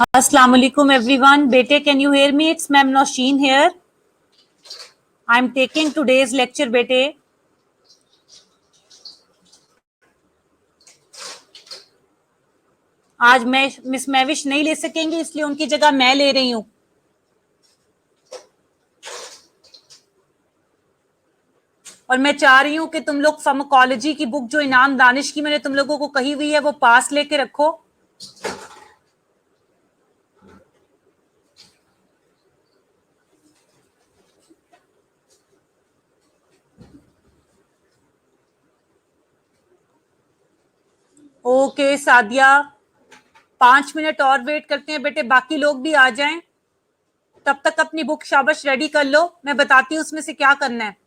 Assalamu alaikum everyone. Bete, can you hear me? It's Ma'am Nosheen here. I'm taking today's lecture, bete. आज मैं miss मैविश नहीं ले सकेंगे, इसलिए उनकी जगह मैं ले रही हूँ. और मैं चाह रही हूँ कि तुम लोग फार्माकोलॉजी की बुक जो इनाम दानिश की मैंने तुम लोगों को कही हुई है वो पास लेके रखो. ओके सादिया, 5 मिनट और वेट करते हैं बेटे, बाकी लोग भी आ जाएं. तब तक अपनी बुक शाबाश रेडी कर लो, मैं बताती हूँ उसमें से क्या करना है.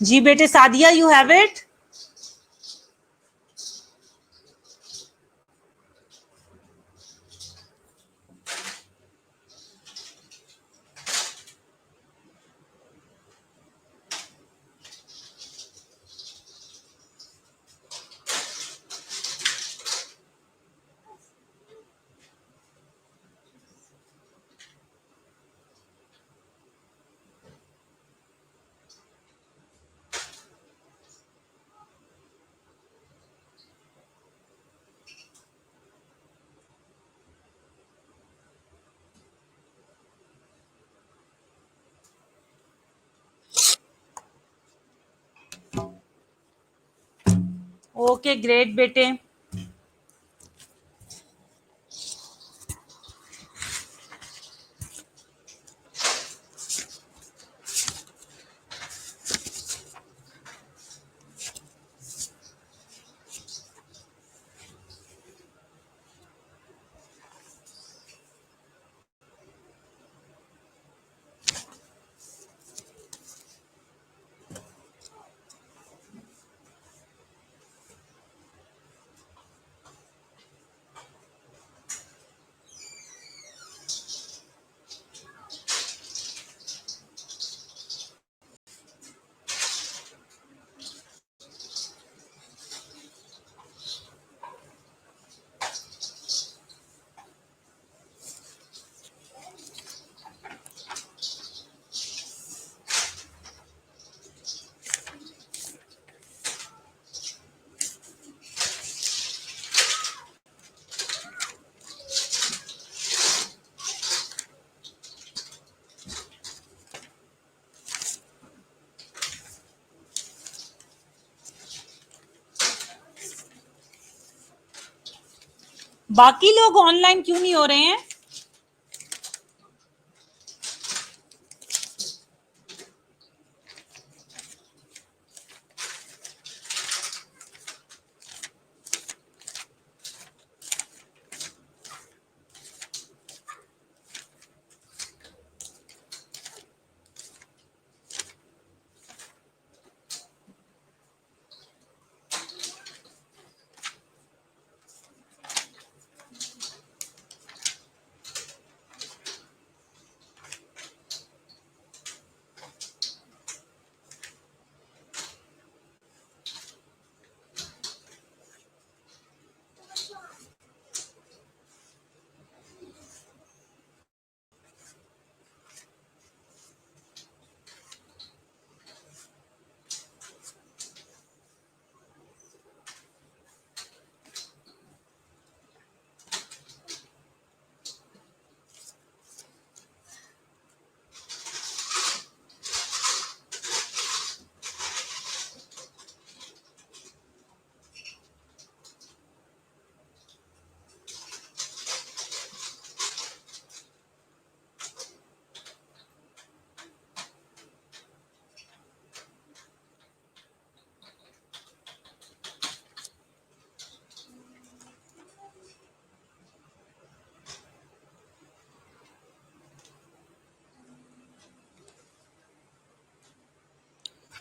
जी बेटे Sadia, you have it. Okay great बेटे. बाकी लोग ऑनलाइन क्यों नहीं हो रहे हैं?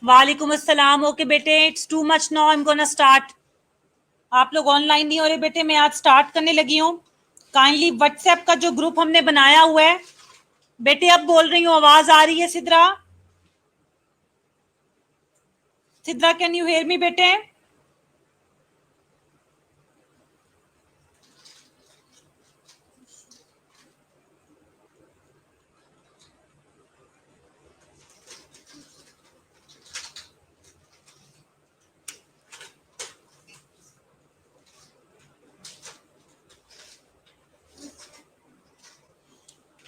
वालेकुम अस्सलाम। ओके बेटे, it's too much now, I am gonna start. आप लोग ऑनलाइन नहीं हो रहे बेटे, मैं आज स्टार्ट करने लगी हूँ। काइंडली व्हाट्सएप का जो ग्रुप हमने बनाया हुआ है बेटे, अब बोल रही हूँ, आवाज आ रही है? Sidra, Sidra can you hear me बेटे?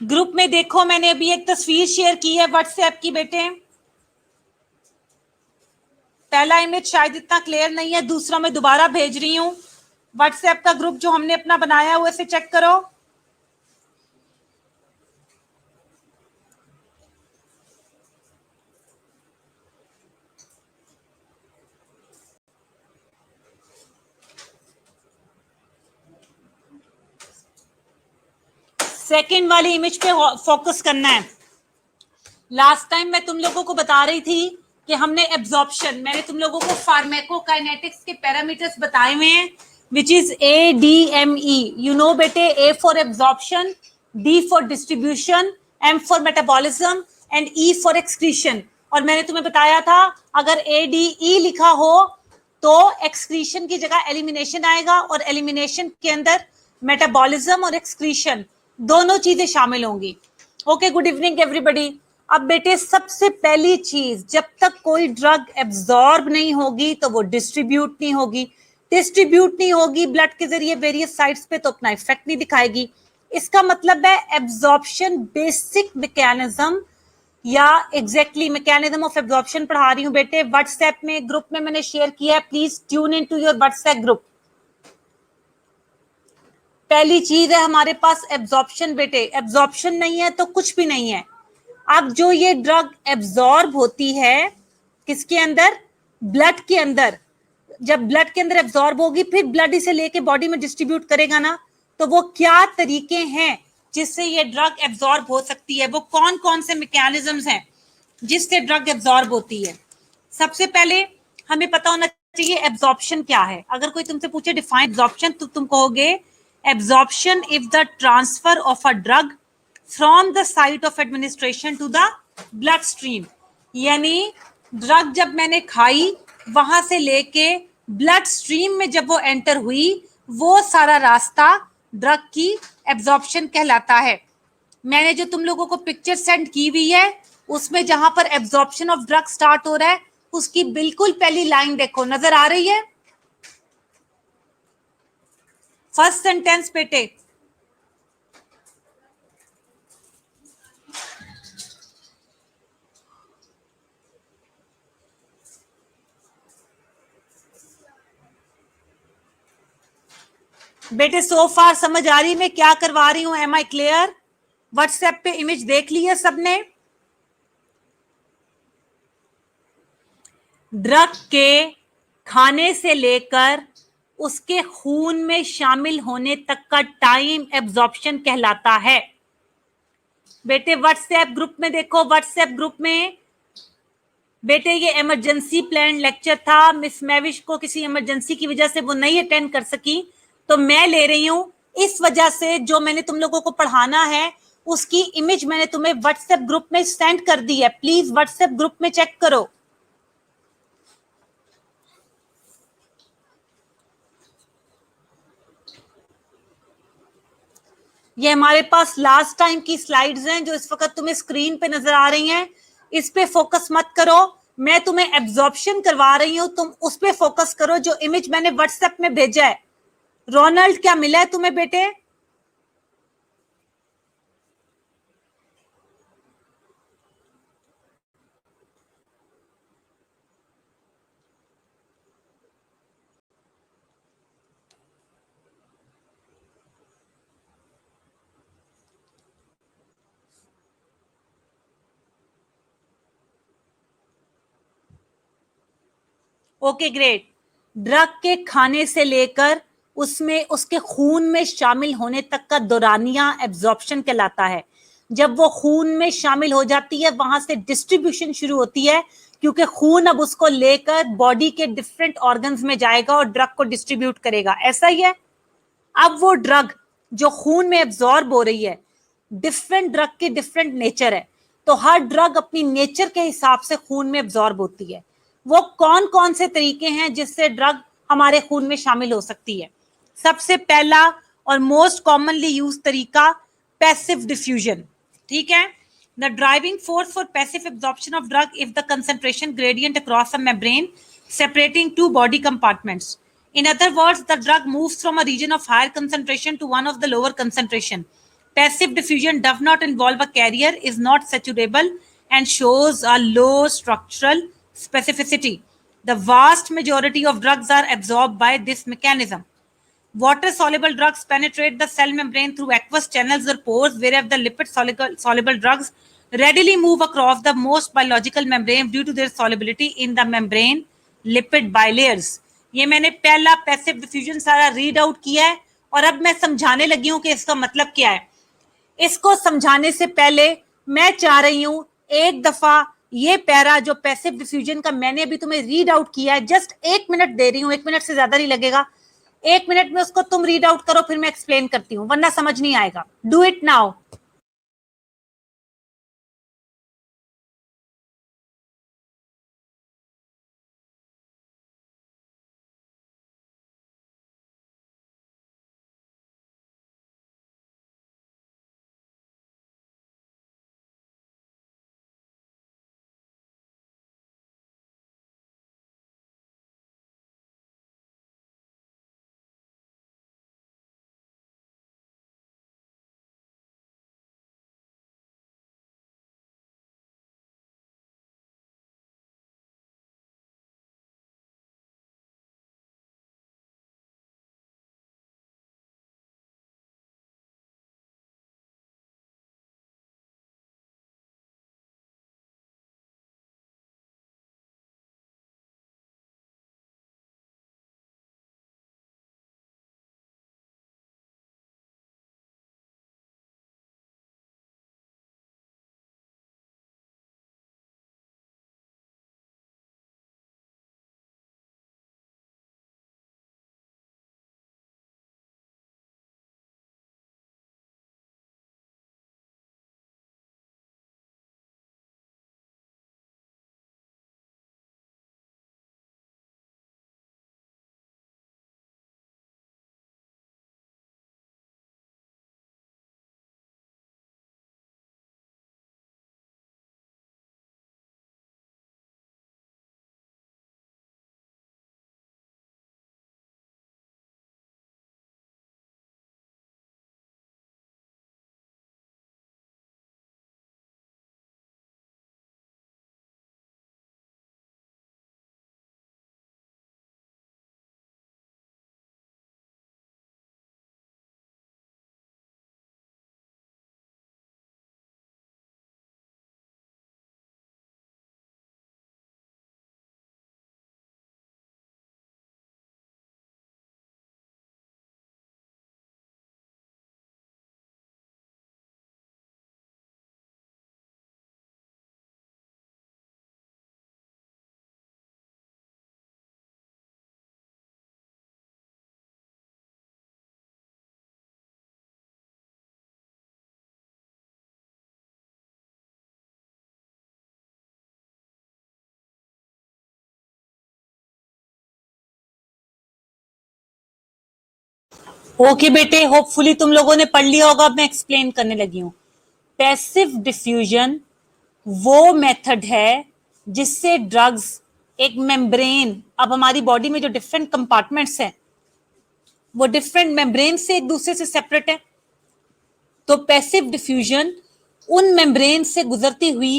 ग्रुप में देखो, मैंने अभी एक तस्वीर शेयर की है व्हाट्सएप की बेटे। पहला इमेज शायद इतना क्लियर नहीं है, दूसरा मैं दोबारा भेज रही हूँ। व्हाट्सएप का ग्रुप जो हमने अपना बनाया हुआ, इसे चेक करो। सेकंड वाली इमेज पे फोकस करना है। लास्ट टाइम मैं तुम लोगों को बता रही थी कि हमने एब्जॉर्प्शन, मैंने तुम लोगों को फार्माकोकाइनेटिक्स के पैरामीटर्स बताए हुए हैं, which is ADME। You know बेटे, A for absorption, D for distribution, M for metabolism and E for excretion. और मैंने तुम्हें बताया था अगर ADE लिखा हो तो एक्सक्रीशन की जगह एलिमिनेशन आएगा, और एलिमिनेशन के अंदर मेटाबॉलिज्म और एक्सक्रीशन दोनों चीजें शामिल होंगी। Okay, good evening everybody. अब बेटे, सबसे पहली चीज, जब तक कोई ड्रग एब्जॉर्ब नहीं होगी तो वो डिस्ट्रीब्यूट नहीं होगी। डिस्ट्रीब्यूट नहीं होगी ब्लड के जरिए वेरियस साइट्स पे, तो अपना इफेक्ट नहीं दिखाएगी। इसका मतलब है एब्जॉर्प्शन बेसिक मैकेनिज्म, या एग्जैक्टली मैकेनिज्म ऑफ एब्जॉर्प्शन पढ़ा रही हूँ बेटे। व्हाट्सएप में ग्रुप में मैंने शेयर किया है, please tune in to your WhatsApp group. पहली चीज है हमारे पास एब्जॉर्प्शन बेटे। एब्जॉर्प्शन नहीं है तो कुछ भी नहीं है। अब जो ये ड्रग एब्जॉर्ब होती है किसके अंदर? ब्लड के अंदर। जब ब्लड के अंदर एब्जॉर्ब होगी, फिर ब्लड इसे लेके बॉडी में डिस्ट्रीब्यूट करेगा ना। तो वो क्या तरीके हैं जिससे ये ड्रग एब्जॉर्ब हो सकती है? वो कौन कौन से मैकेनिज्म्स हैं जिससे ड्रग एब्जॉर्ब होती है? सबसे पहले हमें पता होना चाहिए एब्जॉर्प्शन क्या है। अगर कोई तुमसे पूछे डिफाइन एब्जॉर्प्शन, तो तुम कहोगे absorption if the transfer of a drug from the site of administration to the bloodstream. यानी ड्रग जब मैंने खाई, वहां से लेके ब्लड स्ट्रीम में जब वो एंटर हुई, वो सारा रास्ता ड्रग की एब्जॉर्प्शन कहलाता है। मैंने जो तुम लोगों को पिक्चर सेंड की हुई है, उसमें जहां पर एब्जॉर्प्शन ऑफ ड्रग स्टार्ट हो रहा है, उसकी बिल्कुल पहली लाइन देखो, नजर आ रही है? फर्स्ट सेंटेंस बेटे, बेटे सो फार समझ आ रही मैं क्या करवा रही हूं? Am I clear? व्हाट्सएप पे इमेज देख ली है सबने? ड्रग के खाने से लेकर उसके खून में शामिल होने तक का टाइम एब्जॉर्प्शन कहलाता है। बेटे व्हाट्सएप ग्रुप में देखो, व्हाट्सएप ग्रुप में बेटे ये इमरजेंसी प्लान लेक्चर था। मिस मैविश को किसी इमरजेंसी की वजह से वो नहीं अटेंड कर सकी, तो मैं ले रही हूं। इस वजह से जो मैंने तुम लोगों को पढ़ाना है उसकी इमेज मैंने तुम्हें व्हाट्सएप ग्रुप में सेंड कर दी है। प्लीज व्हाट्सएप ग्रुप में चेक करो। ये हमारे पास लास्ट टाइम की स्लाइड्स हैं जो इस वक्त तुम्हें स्क्रीन पे नजर आ रही हैं। इस पे फोकस मत करो, मैं तुम्हें एब्जॉर्प्शन करवा रही हूं, तुम उस पे फोकस करो जो इमेज मैंने व्हाट्सएप में भेजा है। रोनाल्ड क्या मिला है तुम्हें बेटे? Okay great. ड्रग के खाने से लेकर उसमें उसके खून में शामिल होने तक का दौरानिया एब्जॉर्प्शन कहलाता है। जब वो खून में शामिल हो जाती है, वहां से डिस्ट्रीब्यूशन शुरू होती है, क्योंकि खून अब उसको लेकर बॉडी के डिफरेंट ऑर्गन्स में जाएगा और ड्रग को डिस्ट्रीब्यूट करेगा। ऐसा ही है। अब वो ड्रग जो खून में एब्जॉर्ब हो रही है, डिफरेंट ड्रग की डिफरेंट नेचर है, तो हर ड्रग अपनी नेचर के हिसाब से खून में एब्जॉर्ब होती है। वो कौन कौन से तरीके हैं जिससे ड्रग हमारे खून में शामिल हो सकती है? सबसे पहला और मोस्ट कॉमनली यूज तरीका पैसिव डिफ्यूजन। ठीक है। The driving force for passive absorption of drug is the concentration gradient across a membrane separating two body compartments. In other words, the drug moves from a region of higher concentration to one of the lower concentration. Passive diffusion does not involve a carrier, is not saturable, and shows a low structural specificity. The vast majority of drugs are absorbed by this mechanism. Water-soluble drugs penetrate the cell membrane through aqueous channels or pores, whereas the lipid-soluble drugs readily move across the most biological membrane due to their solubility in the membrane lipid bilayers. ये मैंने पहला passive diffusion सारा read out किया है और अब मैं समझाने लगी हूं कि इसका मतलब क्या है। इसको समझाने से पहले मैं चाह रही हूं एक दफा ये पैरा जो पैसिव डिफ्यूजन का मैंने अभी तुम्हें रीड आउट किया है, जस्ट 1 मिनट दे रही हूं, 1 मिनट से ज्यादा नहीं लगेगा। 1 मिनट में उसको तुम रीड आउट करो, फिर मैं एक्सप्लेन करती हूँ, वरना समझ नहीं आएगा। Do it now. ओके बेटे, होपफुली तुम लोगों ने पढ़ लिया होगा। अब मैं एक्सप्लेन करने लगी हूं। पैसिव डिफ्यूजन वो मेथड है जिससे ड्रग्स एक मेम्ब्रेन, अब हमारी बॉडी में जो डिफरेंट कंपार्टमेंट्स हैं वो डिफरेंट मेम्ब्रेन से एक दूसरे से सेपरेट है, तो पैसिव डिफ्यूजन उन मेम्ब्रेन से गुजरती हुई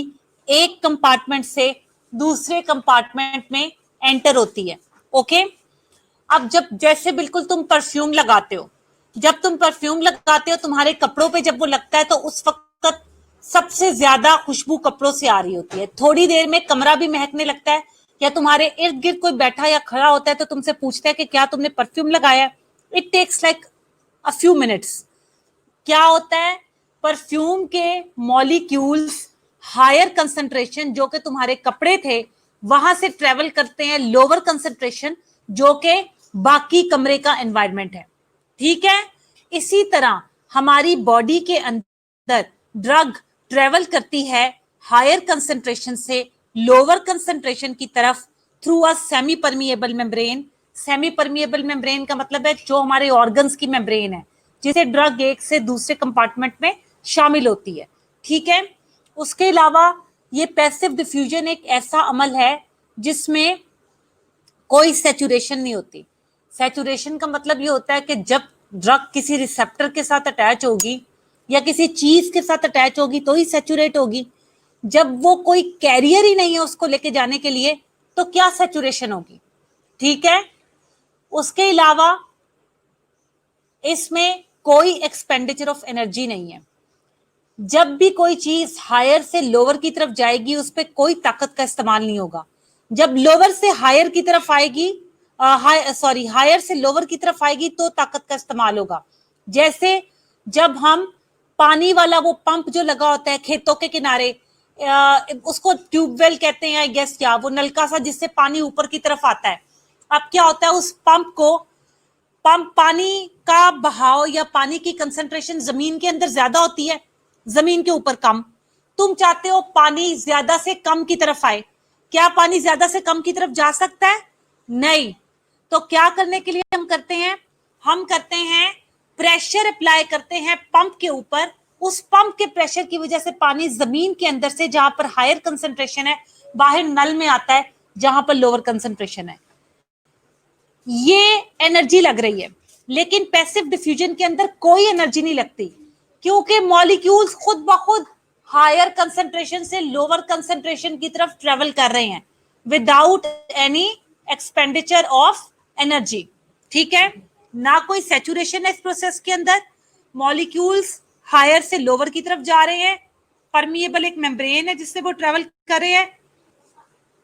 एक कंपार्टमेंट से दूसरे कंपार्टमेंट में एंटर होती है। ओके। अब जब जैसे बिल्कुल तुम परफ्यूम लगाते हो, जब तुम परफ्यूम लगाते हो तुम्हारे कपड़ों पे जब वो लगता है तो उस वक्त सबसे ज्यादा खुशबू कपड़ों से आ रही होती है। थोड़ी देर में कमरा भी महकने लगता है, या तुम्हारे इर्द गिर्द कोई बैठा या खड़ा होता है तो तुमसे पूछता है कि क्या तुमने परफ्यूम लगाया। It takes like a few minutes. क्या होता है, परफ्यूम के मॉलिक्यूल्स हायर कंसंट्रेशन जो कि तुम्हारे कपड़े थे वहां से ट्रेवल करते हैं लोअर कंसेंट्रेशन, जो कि बाकी कमरे का एनवायरनमेंट है। ठीक है, इसी तरह हमारी बॉडी के अंदर ड्रग ट्रेवल करती है हायर कंसेंट्रेशन से लोअर कंसेंट्रेशन की तरफ through a semi permeable membrane. Semi permeable membrane का मतलब है जो हमारे ऑर्गन्स की मेम्ब्रेन है, जिसे ड्रग एक से दूसरे कंपार्टमेंट में शामिल होती है। ठीक है, उसके अलावा ये पैसिव डिफ्यूजन एक ऐसा अमल है जिसमें कोई सैचुरेशन नहीं होती। सैचुरेशन का मतलब ये होता है कि जब ड्रग किसी रिसेप्टर के साथ अटैच होगी या किसी चीज के साथ अटैच होगी तो ही सैचुरेट होगी। जब वो कोई कैरियर ही नहीं है उसको लेके जाने के लिए तो क्या सैचुरेशन होगी। ठीक है, उसके अलावा इसमें कोई एक्सपेंडिचर ऑफ एनर्जी नहीं है। जब भी कोई चीज हायर से लोअर की तरफ जाएगी उस पर कोई ताकत का इस्तेमाल नहीं होगा। जब लोअर से हायर की तरफ आएगी, हायर से लोअर की तरफ आएगी तो ताकत का इस्तेमाल होगा। जैसे जब हम पानी वाला वो पंप जो लगा होता है खेतों के किनारे, उसको ट्यूबवेल कहते हैं आई गेस, क्या वो नलका सा जिससे पानी ऊपर की तरफ आता है। अब क्या होता है, उस पंप पानी का बहाव या पानी की कंसंट्रेशन जमीन के अंदर ज्यादा होती है, जमीन के ऊपर कम। तुम चाहते हो पानी ज्यादा से कम की तरफ आए, क्या पानी ज्यादा से कम की तरफ जा सकता है? नहीं। तो क्या करने के लिए हम करते हैं प्रेशर अप्लाई करते हैं पंप के ऊपर। उस पंप के प्रेशर की वजह से पानी जमीन के अंदर से जहां पर हायर कंसंट्रेशन है बाहर नल में आता है, जहां पर लोअर कंसंट्रेशन है। ये एनर्जी लग रही है, लेकिन पैसिव डिफ्यूजन के अंदर कोई एनर्जी नहीं लगती, क्योंकि मॉलिक्यूल्स खुद ब खुद हायर कंसंट्रेशन से लोअर कंसंट्रेशन की तरफ ट्रेवल कर रहे हैं without any expenditure of energy. ठीक है, ना कोई सैचुरेशन है इस प्रोसेस के अंदर, मॉलिक्यूल्स हायर से लोअर की तरफ जा रहे हैं, परमिएबल एक मेम्ब्रेन है जिससे वो ट्रेवल कर रहे हैं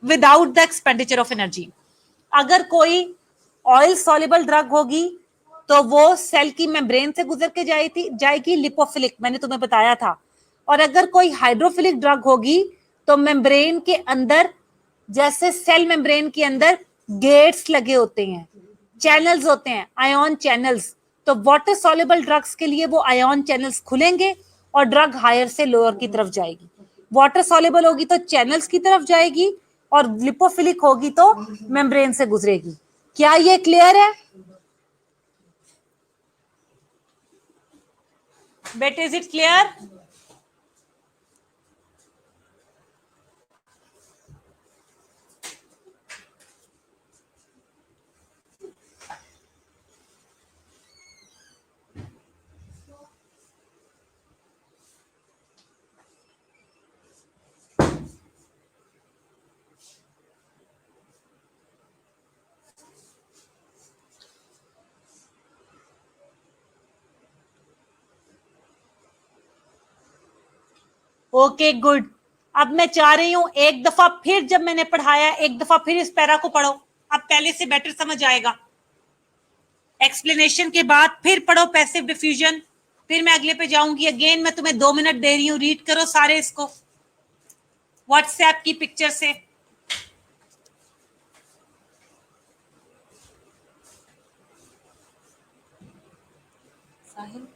without the expenditure of energy. अगर कोई ऑयल सॉल्युबल ड्रग होगी तो वो सेल की मेम्ब्रेन से गुजर के जाएगी लिपोफिलिक, मैंने तुम्हें बताया था। और अगर कोई हाइड्रोफिलिक ड्रग होगी तो मेम्ब्रेन के अंदर, जैसे सेल मेम्ब्रेन के अंदर गेट्स लगे होते हैं, चैनल्स होते हैं, आयन चैनल्स, तो वाटर सॉल्युबल ड्रग्स के लिए वो आयन चैनल्स खुलेंगे और ड्रग हायर से लोअर की तरफ जाएगी। वाटर सॉल्युबल होगी तो चैनल्स की तरफ जाएगी और लिपोफिलिक होगी तो मेम्ब्रेन से गुजरेगी। क्या ये क्लियर है बेटे? Is it clear? Okay good. अब मैं चाह रही हूं एक दफा फिर, जब मैंने पढ़ाया एक दफा फिर इस पैरा को पढ़ो, अब पहले से बेटर समझ आएगा। एक्सप्लेनेशन के बाद फिर पढ़ो पैसिव डिफ्यूजन, फिर मैं अगले पे जाऊंगी। अगेन मैं तुम्हें 2 मिनट दे रही हूं, रीड करो सारे इसको व्हाट्सएप की पिक्चर से। साहिल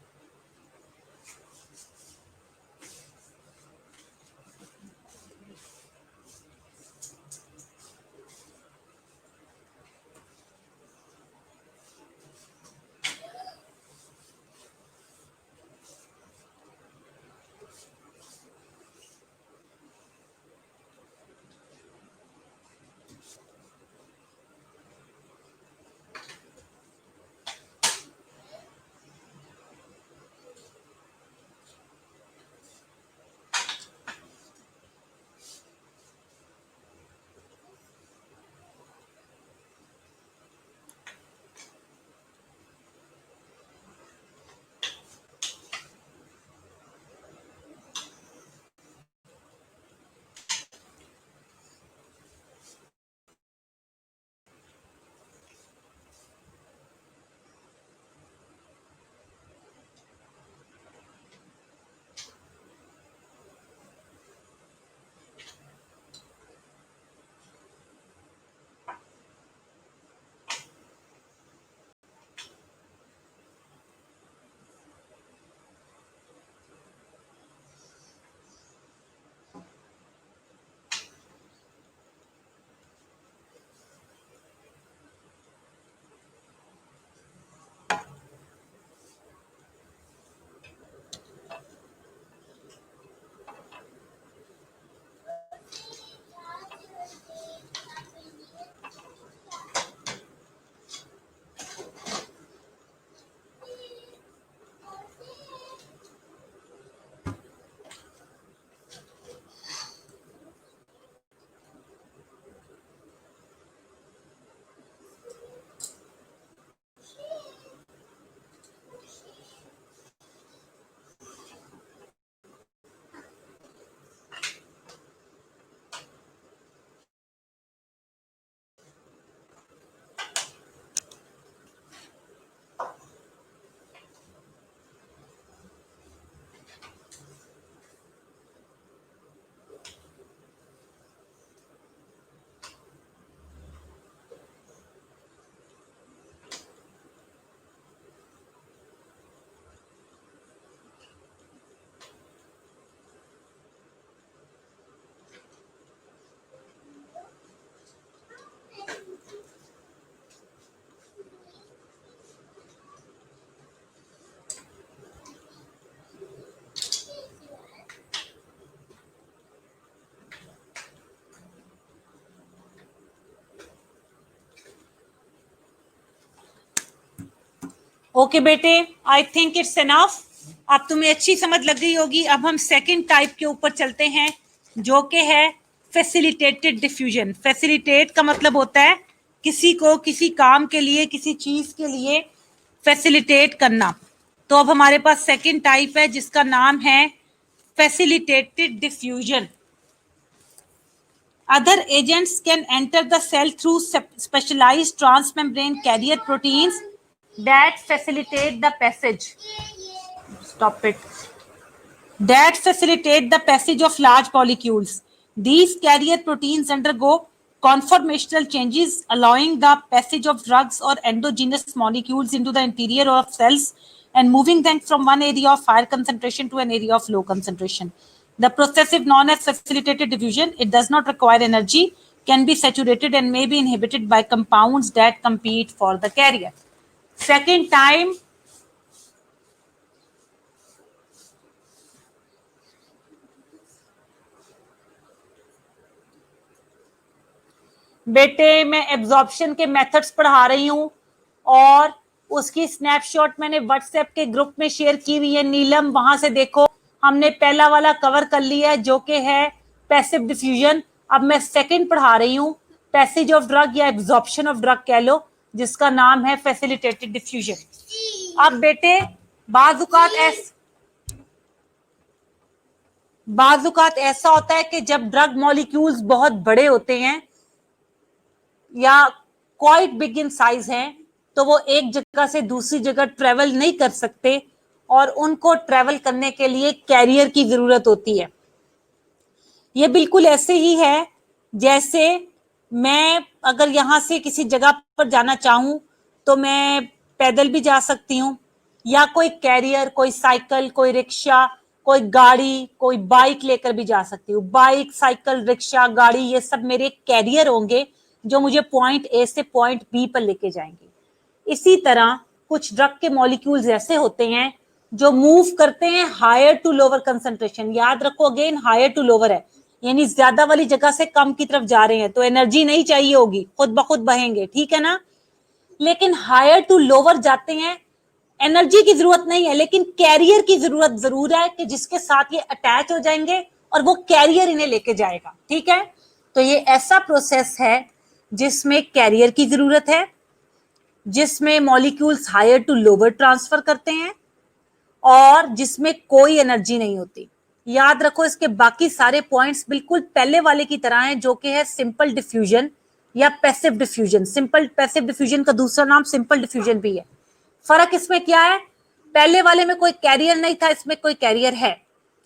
ओके बेटे, आई थिंक इट्स एनफ। अब तुम्हें अच्छी समझ लग गई होगी। अब हम सेकंड टाइप के ऊपर चलते हैं, जो कि है फैसिलिटेटेड डिफ्यूजन। फैसिलिटेट का मतलब होता है किसी को किसी काम के लिए, किसी चीज के लिए फैसिलिटेट करना। तो अब हमारे पास सेकंड टाइप है जिसका नाम है facilitated diffusion. Other agents can enter the cell through specialized transmembrane carrier proteins that facilitate the passage. Stop it. That facilitate the passage of large molecules. These carrier proteins undergo conformational changes, allowing the passage of drugs or endogenous molecules into the interior of cells and moving them from one area of higher concentration to an area of low concentration. The process is known as facilitated diffusion. It does not require energy, can be saturated, and may be inhibited by compounds that compete for the carrier. Second time, बेटे मैं absorption के methods पढ़ा रही हूँ और उसकी snapshot मैंने WhatsApp के ग्रुप में शेयर की हुई है। नीलम, वहां से देखो। हमने पहला वाला कवर कर लिया है जो कि है पैसिव डिफ्यूजन। अब मैं सेकंड पढ़ा रही हूँ, पैसेज ऑफ ड्रग या एब्जॉर्प्शन ऑफ ड्रग कह लो, जिसका नाम है फैसिलिटेटेड डिफ्यूजन। अब बेटे बाजुकात ऐसा होता है कि जब ड्रग मॉलिक्यूल्स बहुत बड़े होते हैं या क्वाइट बिग इन साइज हैं, तो वो एक जगह से दूसरी जगह ट्रेवल नहीं कर सकते और उनको ट्रेवल करने के लिए कैरियर की जरूरत होती है। ये बिल्कुल ऐसे ही है जैसे मैं अगर यहां से किसी जगह पर जाना चाहूं तो मैं पैदल भी जा सकती हूँ, या कोई कैरियर, कोई साइकिल, कोई रिक्शा, कोई गाड़ी, कोई बाइक लेकर भी जा सकती हूँ। बाइक, साइकिल, रिक्शा, गाड़ी, ये सब मेरे कैरियर होंगे जो मुझे पॉइंट ए से पॉइंट बी पर लेके जाएंगे। इसी तरह कुछ ड्रग के मॉलिक्यूल्स ऐसे होते हैं जो मूव करते हैं हायर टू लोअर कंसंट्रेशन। याद रखो, अगेन हायर टू लोअर है, यानी ज्यादा वाली जगह से कम की तरफ जा रहे हैं, तो एनर्जी नहीं चाहिए होगी, खुद ब खुद बहेंगे, ठीक है ना। लेकिन हायर टू लोअर जाते हैं, एनर्जी की जरूरत नहीं है, लेकिन कैरियर की जरूरत जरूर है कि जिसके साथ ये अटैच हो जाएंगे और वो कैरियर इन्हें लेके जाएगा, ठीक है। तो ये ऐसा प्रोसेस है जिसमें कैरियर की जरूरत है, जिसमें molecules higher to lower transfer करते हैं और जिसमें कोई एनर्जी नहीं होती। याद रखो, इसके बाकी सारे पॉइंट्स बिल्कुल पहले वाले की तरह हैं, जो कि है सिंपल डिफ्यूजन या passive diffusion. Simple passive diffusion का दूसरा नाम सिंपल डिफ्यूजन भी है। फर्क इसमें क्या है, पहले वाले में कोई कैरियर नहीं था, इसमें कोई कैरियर है।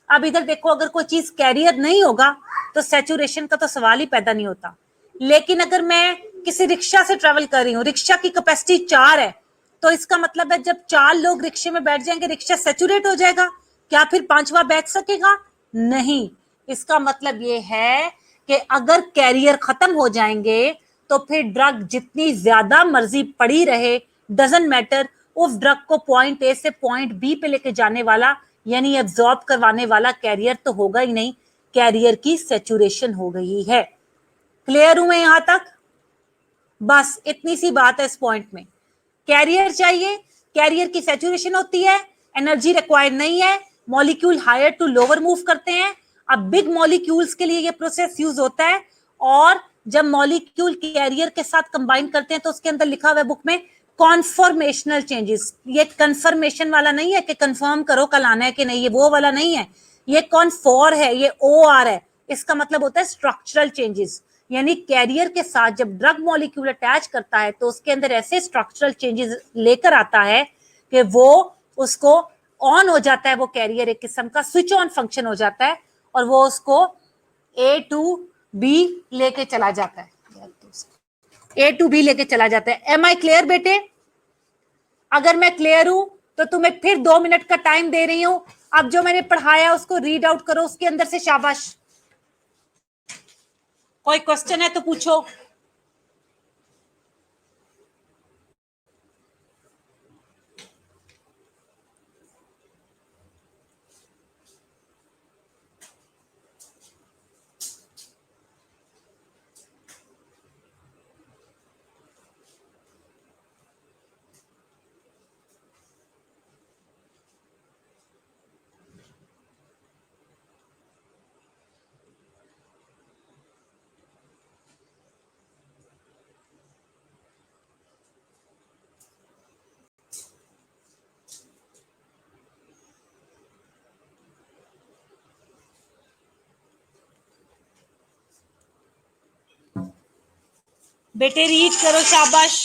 अब इधर देखो, अगर कोई चीज कैरियर नहीं होगा तो सैचुरेशन का तो सवाल ही पैदा नहीं होता। लेकिन अगर मैं किसी रिक्शा से ट्रेवल कर रही हूँ, रिक्शा की कैपेसिटी 4 है, तो इसका मतलब है जब 4 लोग रिक्शे में बैठ जाएंगे, रिक्शा सैचुरेट हो जाएगा। क्या फिर 5वां बैठ सकेगा? नहीं। इसका मतलब ये है कि अगर कैरियर खत्म हो जाएंगे तो फिर ड्रग जितनी ज्यादा मर्जी पड़ी रहे, डजंट मैटर, उस ड्रग को पॉइंट ए से पॉइंट बी पे लेके जाने वाला यानी एब्जॉर्ब करवाने वाला कैरियर तो होगा ही नहीं। कैरियर की सैचुरेशन हो गई है। क्लियर हूं मैं यहां तक? बस इतनी सी बात है इस पॉइंट में। कैरियर चाहिए, कैरियर की सैचुरेशन होती है, एनर्जी रिक्वायर्ड नहीं है, molecule higher to lower move करते हैं। अब बिग मॉलिक्यूल्स के लिए ये प्रोसेस यूज होता है, और जब मॉलिक्यूल कैरियर के साथ कंबाइन करते हैं तो उसके अंदर लिखा हुआ है बुक में कॉन्फॉर्मेशनल चेंजेस। ये कंफर्मेशन वाला नहीं है कि कंफर्म करो कल आना है कि नहीं, ये वो वाला नहीं है, ये कॉन्फॉर है, ये ओ आर है। इसका मतलब होता है स्ट्रक्चरल चेंजेस, यानी कैरियर के साथ जब ड्रग मॉलिक्यूल अटैच करता है तो उसके अंदर ऐसे स्ट्रक्चरल चेंजेस लेकर आता है कि वो उसको ऑन हो जाता है, वो कैरियर एक किस्म का स्विच ऑन फंक्शन हो जाता है और वो उसको ए टू बी लेके चला जाता है, ए टू बी लेके चला जाता है। एम आई क्लियर बेटे? अगर मैं क्लियर हूं तो तुम्हें फिर 2 मिनट का टाइम दे रही हूं। अब जो मैंने पढ़ाया उसको रीड आउट करो, उसके अंदर से शाबाश। कोई क्वेश्चन है तो पूछो। बेटे रीड करो, शाबाश।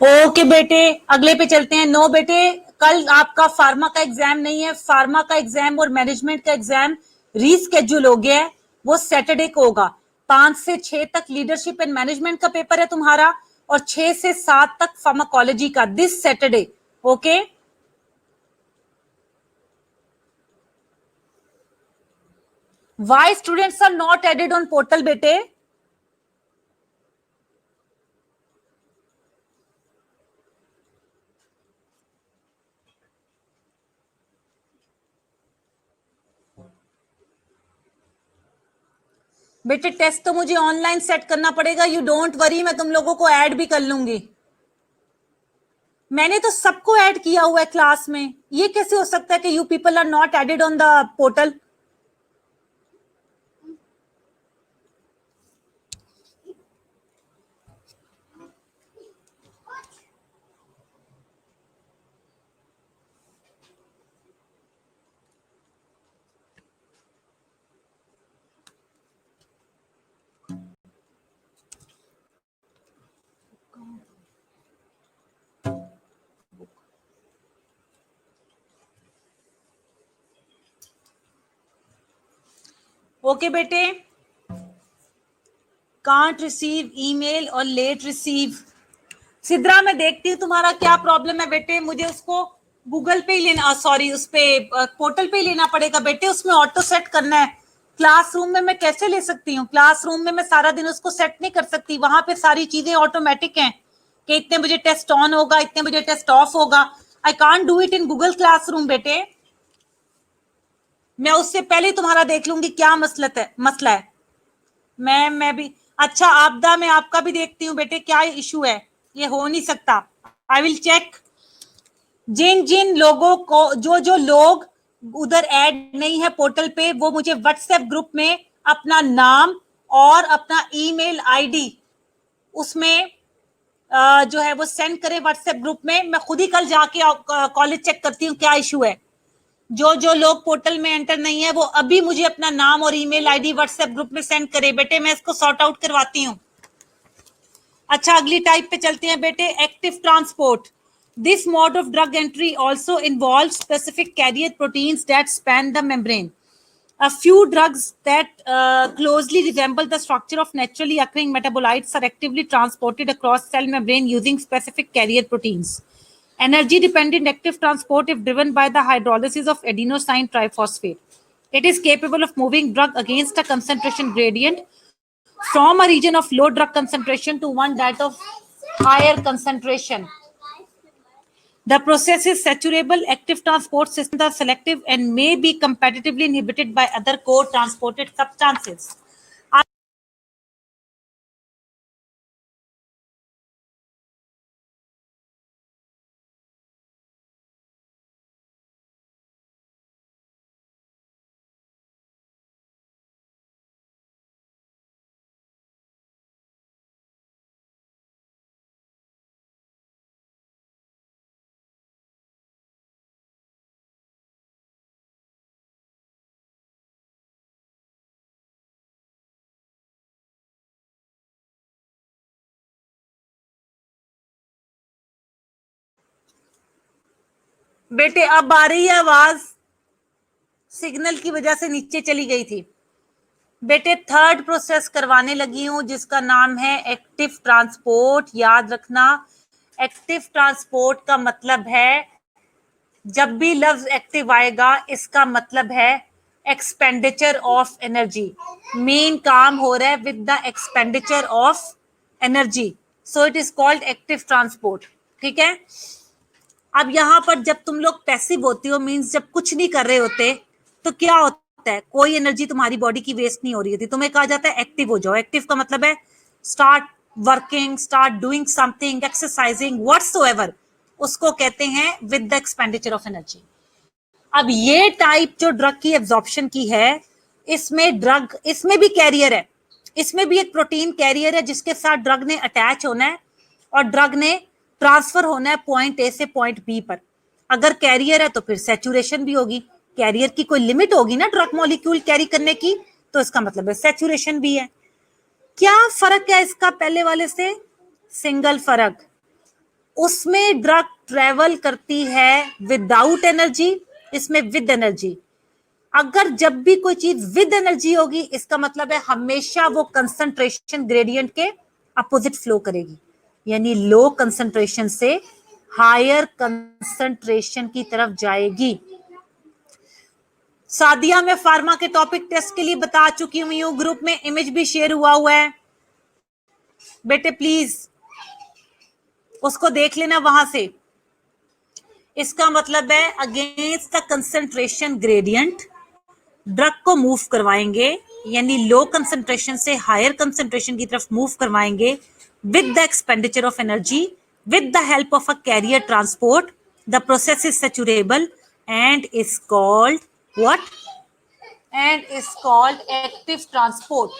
ओके बेटे, अगले पे चलते हैं। नो बेटे, कल आपका फार्मा का एग्जाम नहीं है। फार्मा का एग्जाम और मैनेजमेंट का एग्जाम रीस्केड्यूल हो गया है, वो सैटरडे को होगा। 5 से 6 तक लीडरशिप एंड मैनेजमेंट का पेपर है तुम्हारा, और 6 से 7 तक फार्माकोलॉजी का, this Saturday. Okay, why students are not added on portal बेटे? बेटे टेस्ट तो मुझे ऑनलाइन सेट करना पड़ेगा, यू डोंट वरी, मैं तुम लोगों को ऐड भी कर लूंगी। मैंने तो सबको ऐड किया हुआ है क्लास में, ये कैसे हो सकता है कि you people are not added on the portal? Okay बेटे, कांट रिसीव ईमेल और लेट रिसीव। सिद्रा मैं देखती हूँ तुम्हारा क्या प्रॉब्लम है बेटे, मुझे उसको गूगल पे ही लेना, सॉरी उस पे पोर्टल पे ही लेना पड़ेगा बेटे, उसमें ऑटो सेट करना है। क्लासरूम में मैं कैसे ले सकती हूँ? क्लासरूम में मैं सारा दिन उसको सेट नहीं कर सकती, वहां पे सारी चीजें ऑटोमेटिक हैं कि इतने बजे टेस्ट ऑन होगा, इतने बजे टेस्ट ऑफ होगा। I can't do it in Google classroom बेटे। मैं उससे पहले तुम्हारा देख लूंगी क्या मसला है। मैं भी, अच्छा आपदा में आपका भी देखती हूँ बेटे क्या इशू है, ये हो नहीं सकता। I will check. जिन जिन लोगों को, जो जो लोग उधर ऐड नहीं है पोर्टल पे, वो मुझे व्हाट्सएप ग्रुप में अपना नाम और अपना ईमेल आईडी उसमें जो है वो सेंड करें व्हाट्सएप ग्रुप में। मैं खुद ही कल जाके कॉलेज चेक करती हूँ क्या इशू है। जो जो लोग पोर्टल में एंटर नहीं है वो अभी मुझे अपना नाम और ईमेल आईडी व्हाट्सएप ग्रुप में सेंड करे बेटे, मैं इसको सॉर्ट आउट करवाती हूँ। अच्छा अगली टाइप पे चलते हैं बेटे, active transport. This mode of drug entry also involve specific carrier proteins that span the membrane. A few drugs that closely resemble the structure of naturally occurring metabolites are actively transported across cell membrane using specific carrier proteins. Energy-dependent active transport if driven by the hydrolysis of adenosine triphosphate. It is capable of moving drug against a concentration gradient from a region of low drug concentration to one that of higher concentration. The process is saturable. Active transport systems are selective and may be competitively inhibited by other co-transported substances. बेटे अब आ रही है आवाज, signal की वजह से नीचे चली गई थी। बेटे थर्ड प्रोसेस करवाने लगी हूं जिसका नाम है एक्टिव ट्रांसपोर्ट। याद रखना, एक्टिव ट्रांसपोर्ट का मतलब है, जब भी लफ्ज एक्टिव आएगा इसका मतलब है एक्सपेंडिचर ऑफ एनर्जी। मेन काम हो रहा है with the expenditure of energy, so it is called active transport. ठीक है, अब यहां पर जब तुम लोग पैसिव होते हो, मींस जब कुछ नहीं कर रहे होते, तो क्या होता है, कोई एनर्जी तुम्हारी बॉडी की वेस्ट नहीं हो रही होती, तुम्हें कहा जाता है एक्टिव हो जाओ। एक्टिव का मतलब है start working, start doing something, exercising, whatsoever, उसको कहते हैं with the expenditure of energy. अब ये टाइप जो ड्रग की एब्जॉर्प्शन की है, इसमें ड्रग, इसमें भी कैरियर है, इसमें भी एक प्रोटीन कैरियर है जिसके साथ ड्रग ने अटैच होना है और ड्रग ने ट्रांसफर होना है पॉइंट ए से पॉइंट बी पर। अगर कैरियर है तो फिर सैचुरेशन भी होगी, कैरियर की कोई लिमिट होगी ना ड्रग मॉलिक्यूल कैरी करने की, तो इसका मतलब है सैचुरेशन भी है। क्या फर्क है इसका पहले वाले से? सिंगल फर्क, उसमें ड्रग ट्रेवल करती है विदाउट एनर्जी, इसमें विद एनर्जी। अगर जब भी कोई चीज विद एनर्जी होगी इसका मतलब है हमेशा वो कंसंट्रेशन ग्रेडियंट के अपोजिट फ्लो करेगी, यानी लो कंसंट्रेशन से हायर कंसंट्रेशन की तरफ जाएगी। सादिया में फार्मा के टॉपिक टेस्ट के लिए बता चुकी हूं, ग्रुप में इमेज भी शेयर हुआ है बेटे, प्लीज उसको देख लेना वहां से। इसका मतलब है against the concentration gradient drug को मूव करवाएंगे यानी लो कंसंट्रेशन से हायर कंसंट्रेशन की तरफ मूव करवाएंगे with the expenditure of energy with the help of a carrier transport, the process is saturable and is called what? And is called active transport.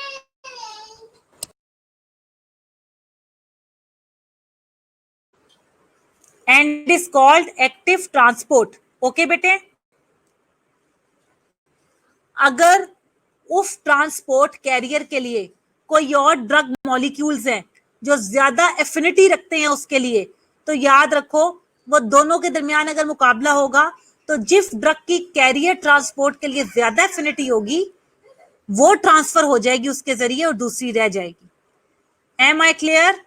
And is called active transport. Okay बेटे, अगर उस transport career के लिए कोई और drug molecules हैं जो ज्यादा एफिनिटी रखते हैं उसके लिए, तो याद रखो वो दोनों के दरमियान अगर मुकाबला होगा तो जिस ड्रग की कैरियर ट्रांसपोर्ट के लिए ज्यादा एफिनिटी होगी वो ट्रांसफर हो जाएगी उसके जरिए और दूसरी रह जाएगी। Am I clear?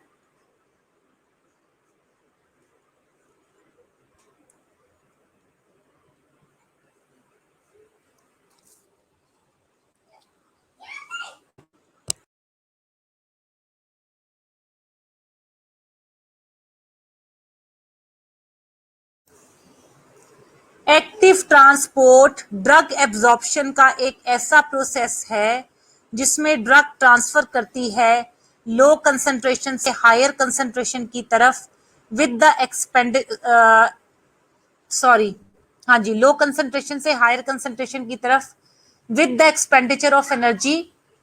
Active transport drug absorption का एक ऐसा प्रोसेस है जिसमें ड्रग ट्रांसफर करती है लो कंसंट्रेशन से हायर कंसंट्रेशन की तरफ विद द हाँ जी, लो कंसंट्रेशन से हायर कंसंट्रेशन की तरफ with the expenditure of energy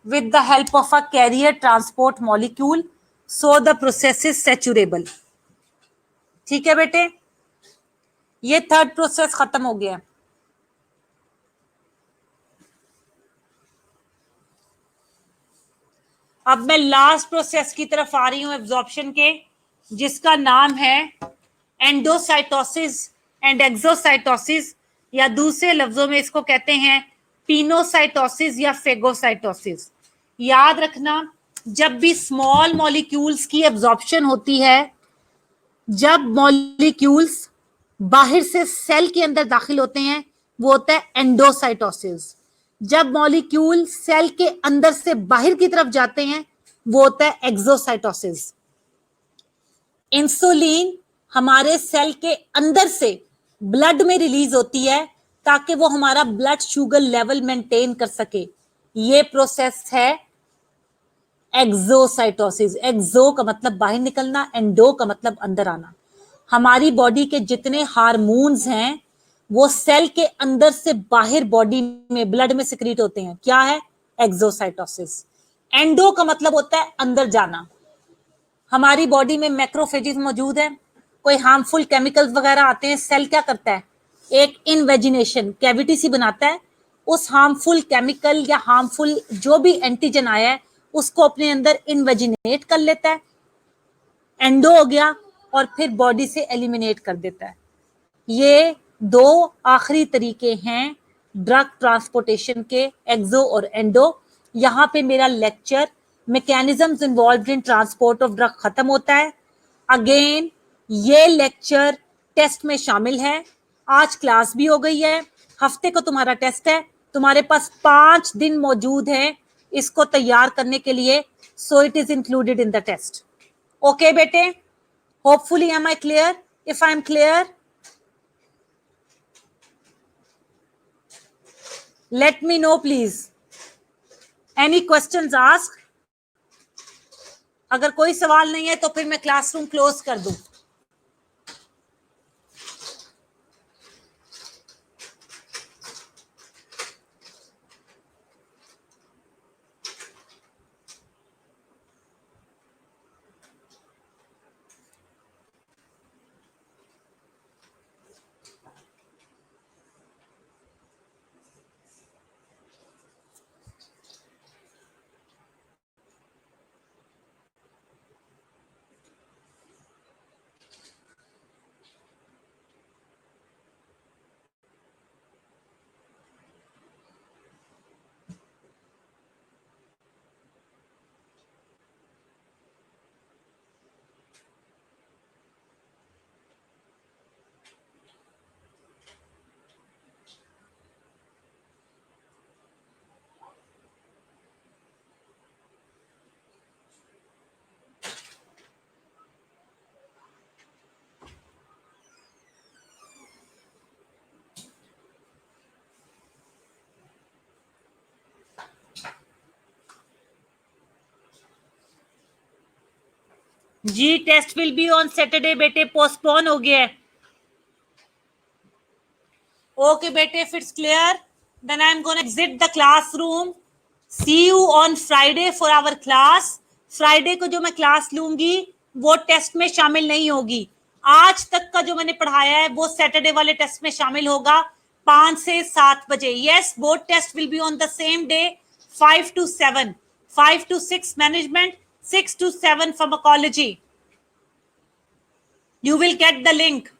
with the help of a carrier transport molecule, so the process is saturable. ठीक है बेटे, ये थर्ड प्रोसेस खत्म हो गया। अब मैं लास्ट प्रोसेस की तरफ आ रही हूं एब्जॉर्प्शन के, जिसका नाम है एंडोसाइटोसिस एंड एक्सोसाइटोसिस, या दूसरे लफ्जों में इसको कहते हैं पिनोसाइटोसिस या फेगोसाइटोसिस। याद रखना, जब भी स्मॉल मॉलिक्यूल्स की एब्जॉर्प्शन होती है, जब मॉलिक्यूल्स बाहर से सेल के अंदर दाखिल होते हैं, वो होता है एंडोसाइटोसिस। जब मॉलिक्यूल सेल के अंदर से बाहर की तरफ जाते हैं वो होता है एक्सोसाइटोसिस। इंसुलिन हमारे सेल के अंदर से ब्लड में रिलीज होती है ताकि वो हमारा ब्लड शुगर लेवल मेंटेन कर सके। ये प्रोसेस है एक्सोसाइटोसिस। एक्सो का मतलब बाहर निकलना, एंडो का मतलब अंदर आना। हमारी बॉडी के जितने हार्मोन्स हैं वो सेल के अंदर से बाहर बॉडी में ब्लड में सिक्रीट होते हैं। क्या है? एक्सोसाइटोसिस। एंडो का मतलब होता है अंदर जाना। हमारी बॉडी में मैक्रोफेजेस मौजूद है, कोई हार्मफुल केमिकल्स वगैरह आते हैं, सेल क्या करता है? एक इनवेजिनेशन कैविटी सी बनाता है, उस हार्मफुल केमिकल या हार्मफुल जो भी एंटीजन आया है उसको अपने अंदर इनवेजिनेट कर लेता है, एंडो हो गया, और फिर बॉडी से एलिमिनेट कर देता है। ये दो आखिरी तरीके हैं ड्रग ट्रांसपोर्टेशन के, एक्सो और एंडो। यहाँ पे मेरा lecture mechanisms involved in transport of drug खत्म होता है। अगेन ये लेक्चर टेस्ट में शामिल है। आज क्लास भी हो गई है, हफ्ते को तुम्हारा टेस्ट है, तुम्हारे पास 5 दिन मौजूद है इसको तैयार करने के लिए, so it is included in the test. Okay बेटे, hopefully am I clear? If I am clear, let me know please. Any questions ask? अगर कोई सवाल नहीं है तो फिर मैं क्लासरूम क्लोज कर दूं। जी test will be on Saturday बेटे, पोस्टपोन हो गया है. ओके बेटे, if it's clear then I am gonna exit the classroom. See you on Friday for our class. Friday को जो मैं क्लास लूंगी वो टेस्ट में शामिल नहीं होगी. आज तक का जो मैंने पढ़ाया है वो सैटरडे वाले टेस्ट में शामिल होगा 5 से 7 बजे. Yes, board test will be on the same day 5 to 7, 5 to 6 management, 6 to 7 pharmacology. You will get the link.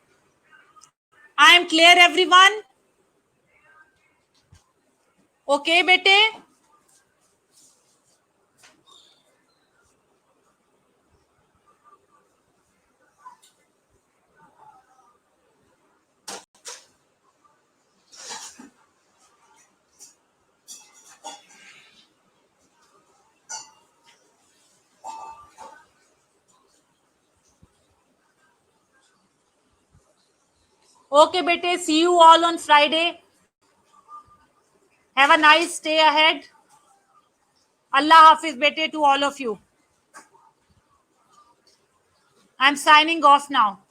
I am clear everyone? Okay bete? Okay bete, see you all on Friday. Have a nice day ahead. Allah Hafiz bete to all of you. I'm signing off now.